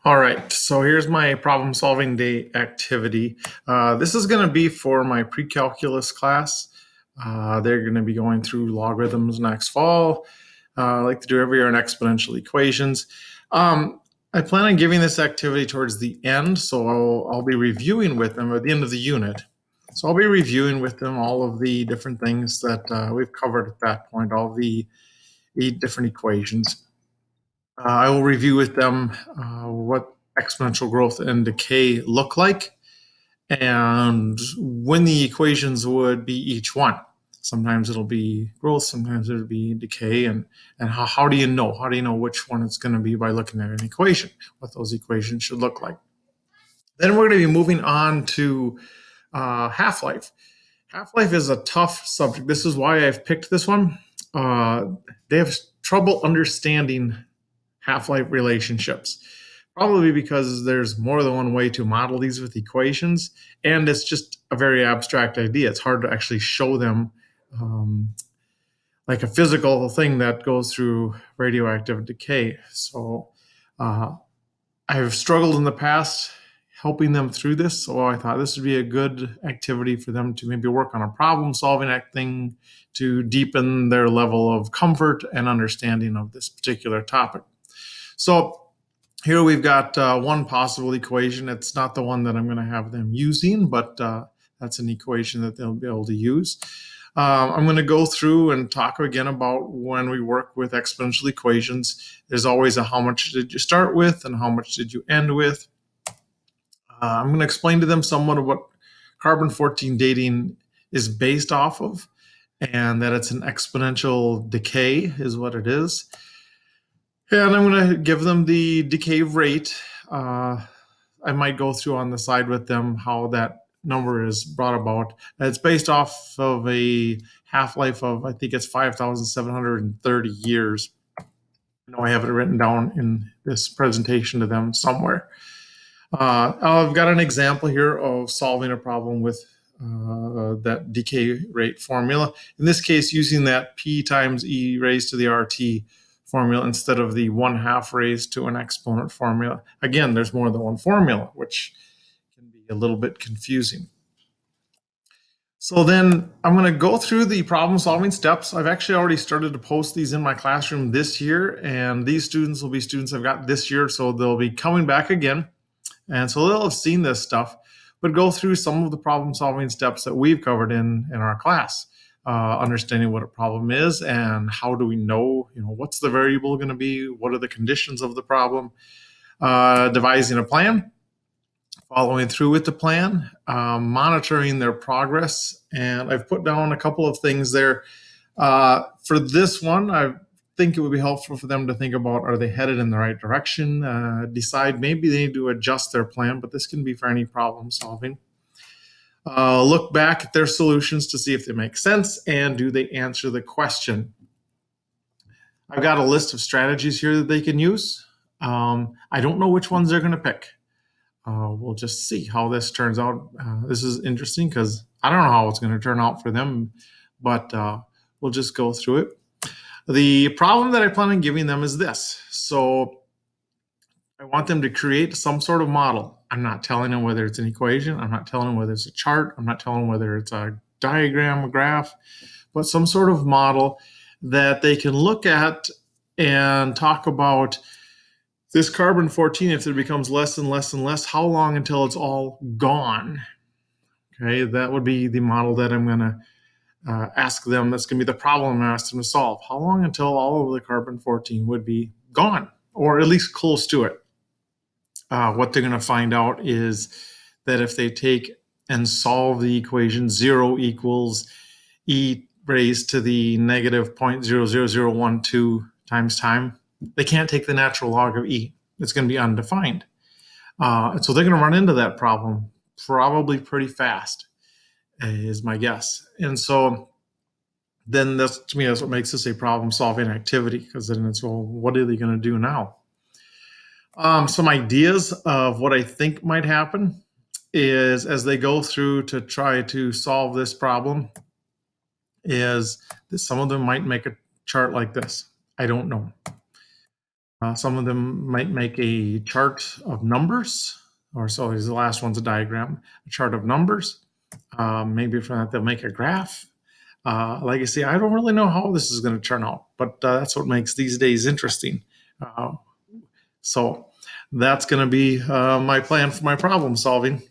All right, so here's my problem solving day activity. This is going to be for my pre-calculus class. They're going to be going through logarithms next fall. I like to do every year in exponential equations. I plan on giving this activity towards the end, so I'll be reviewing with them at the end of the unit. So I'll be reviewing with them all of the different things that we've covered at that point, all the 8 different equations. I will review with them what exponential growth and decay look like and when the equations would be each one. Sometimes it'll be growth, sometimes it'll be decay, and how do you know? How do you know which one it's going to be by looking at an equation, what those equations should look like? Then we're going to be moving on to half-life. Half-life is a tough subject. This is why I've picked this one. They have trouble understanding half-life relationships. Probably because there's more than one way to model these with equations, and it's just a very abstract idea. It's hard to actually show them like a physical thing that goes through radioactive decay. So uh, I've struggled in the past helping them through this, so I thought this would be a good activity for them to maybe work on a problem solving thing to deepen their level of comfort and understanding of this particular topic. So here we've got one possible equation. It's not the one that I'm going to have them using, but that's an equation that they'll be able to use. I'm going to go through and talk again about when we work with exponential equations. There's always a how much did you start with and how much did you end with. I'm going to explain to them somewhat of what carbon-14 dating is based off of, and that it's an exponential decay is what it is. And I'm going to give them the decay rate. I might go through on the side with them how that number is brought about. It's based off of a half-life of, I think it's 5,730 years. I know I have it written down in this presentation to them somewhere. I've got an example here of solving a problem with that decay rate formula. In this case, using that P times E raised to the RT formula instead of the 1/2 raised to an exponent formula. Again, there's more than one formula, which can be a little bit confusing. So then I'm going to go through the problem solving steps. I've actually already started to post these in my classroom this year, and these students will be students I've got this year, so they'll be coming back again. And so they'll have seen this stuff, but go through some of the problem solving steps that we've covered in our class. Understanding what a problem is and how do we know, what's the variable going to be, what are the conditions of the problem, devising a plan, following through with the plan, monitoring their progress. And I've put down a couple of things there. For this one, I think it would be helpful for them to think about, are they headed in the right direction? Decide maybe they need to adjust their plan, but this can be for any problem solving. Look back at their solutions to see if they make sense and do they answer the question. I've got a list of strategies here that they can use. I don't know which ones they're going to pick. We'll just see how this turns out. This is interesting because I don't know how it's going to turn out for them, but we'll just go through it. The problem that I plan on giving them is this. So I want them to create some sort of model. I'm not telling them whether it's an equation. I'm not telling them whether it's a chart. I'm not telling them whether it's a diagram, a graph, but some sort of model that they can look at and talk about this carbon-14, if it becomes less and less and less, how long until it's all gone? Okay, that would be the model that I'm going to ask them. That's going to be the problem I ask them to solve. How long until all of the carbon-14 would be gone, or at least close to it? What they're going to find out is that if they take and solve the equation 0 equals e raised to the negative 0.00012 times time, they can't take the natural log of e. It's going to be undefined. And so they're going to run into that problem probably pretty fast, is my guess. And so then to me, that's what makes this a problem solving activity, because then it's, well, what are they going to do now? Some ideas of what I think might happen is, as they go through to try to solve this problem, is that some of them might make a chart like this. I don't know. Some of them might make a chart of numbers, or so the last one's a diagram, a chart of numbers. Maybe from that they'll make a graph. Like I say, I don't really know how this is going to turn out, but that's what makes these days interesting. Uh, so that's going to be my plan for my problem solving.